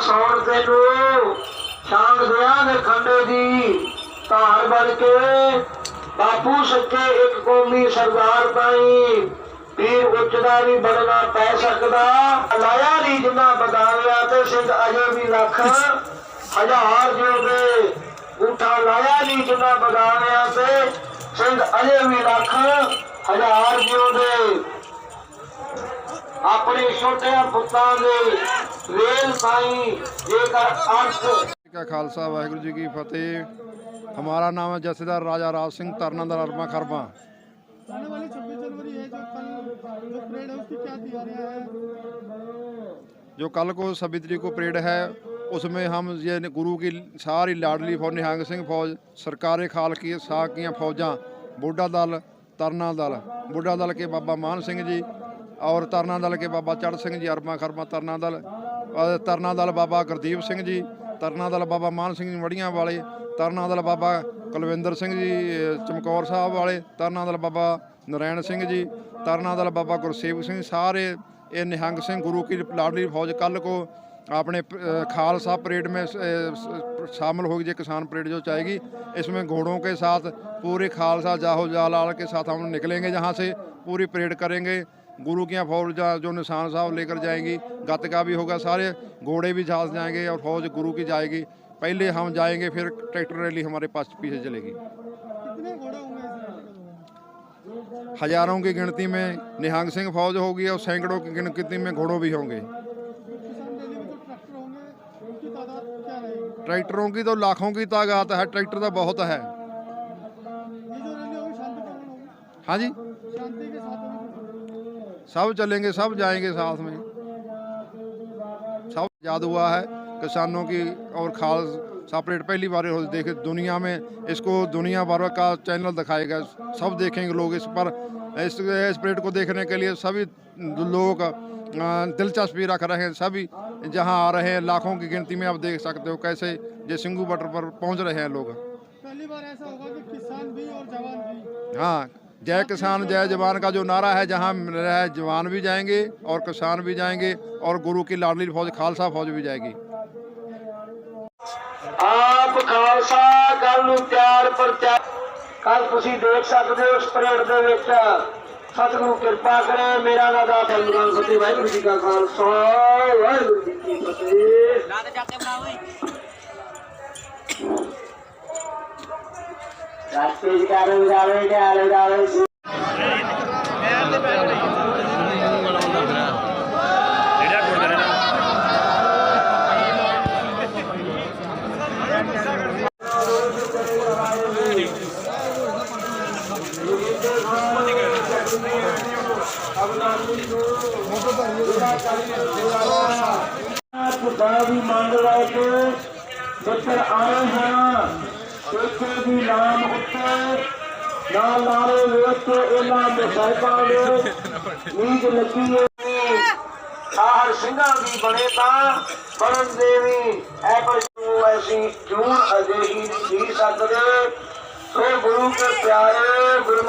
सौण तेनू शान दया खंडे दी धार बन के बापू सके एक कौमी सरदार ताई पीर उचदा भी बनना पै सकदा लाया नी जिन्ना बदाविया ते सिंध अजे भी लख हजार जिउंदे बूठा लाया नी जिन्ना बदाविया ते सिंध अजे भी लख हजार जिउंदे अपने छोटे पुत्तां दे वेल ताई जेकर अर्थ का खालसा वाहिगुरू जी की फतेह। हमारा नाम है जथेदार राजा राज सिंह तरनादल अरबा खरबा। आने वाली 26 जनवरी है जो कल जो परेड है उसकी क्या तैयारियां हैं? जो कल को 26 तारीख को परेड है उसमें हम ये गुरु की सारी लाडली फौज निहंग सिंह फौज सरकारी खाल की साकियाँ फौजां बूढ़ा दल तरना दल बूढ़ा दल के बाबा मान सिंह जी और तरना दल के बाबा चढ़ सिंह जी अरबा खरबा तरना दल बाबा गुरदीप सिंह जी तरना दल बाबा मान सिंह जी मड़ियाँ वाले तरना दल बाबा कुलविंदर सिंह जी चमकौर साहब वाले तरना दल बाबा नरैण सिंह जी तरना दल बाबा गुरसेवक सिंह सारे ये निहंग सिंह गुरु की लाडली फौज कल को अपने खालसा परेड में शामिल होगी। जो किसान परेड जो चाहेगी इसमें घोड़ों के साथ पूरे खालसा जाहो जालाल के साथ हम निकलेंगे, जहाँ से पूरी परेड करेंगे। गुरु की फौज जो निशान साहब लेकर जाएंगी, गतका भी होगा, सारे घोड़े भी साथ जाएंगे और फौज गुरु की जाएगी। पहले हम जाएंगे फिर ट्रैक्टर रैली हमारे पास पीछे चलेगी। कितने घोड़े होंगे इस? हजारों की गिनती में निहंग सिंह फौज होगी और सैकड़ों की गिनती में घोड़ों भी होंगे। किसान रैली में जो ट्रैक्टर होंगे उनकी तादाद क्या रहेगी? ट्रैक्टरों की तो लाखों की तादाद है, ट्रैक्टर तो बहुत है। ये जो रैली होगी शांतिपूर्ण होगी? हाँ जी, शांति के साथ होगी? सब चलेंगे, सब जाएंगे साथ में। सब याद हुआ है किसानों की और खालसा परेड पहली बार हो देखे दुनिया में, इसको दुनिया भर का चैनल दिखाएगा, सब देखेंगे लोग इस पर। इस परेड को देखने के लिए सभी लोग दिलचस्पी रख रहे हैं, सभी जहां आ रहे हैं लाखों की गिनती में। आप देख सकते हो कैसे ये सिंगू बॉर्डर पर पहुंच रहे हैं लोग। पहली बार ऐसा होगा कि किसान भी और जवान भी? हाँ, जय किसान जय जवान का जो नारा है, जहाँ है जवान भी जाएंगे और किसान भी जाएंगे और गुरु की लाडली फौज खालसा फौज भी जाएगी। आप खालसा कल त्यार प्रचार कल तुसी देख सकते हो उस परेड दे विच। सतगुरु कृपा करे। मेरा नाम दाता फतेह। वाहिगुरू जी का खालसा वाहिगुरू जी की फतेह। रास्ते का भी मंग लैके जिधर आए हैं पेचे की नाम उत्ते नाले वेख के इन्हों के साहिबां ने नींद लगी है। साहर सिंघां भी बने बनन देवी ऐसी जून अजे ही जी सकते। सो गुरु के प्यारे गुरु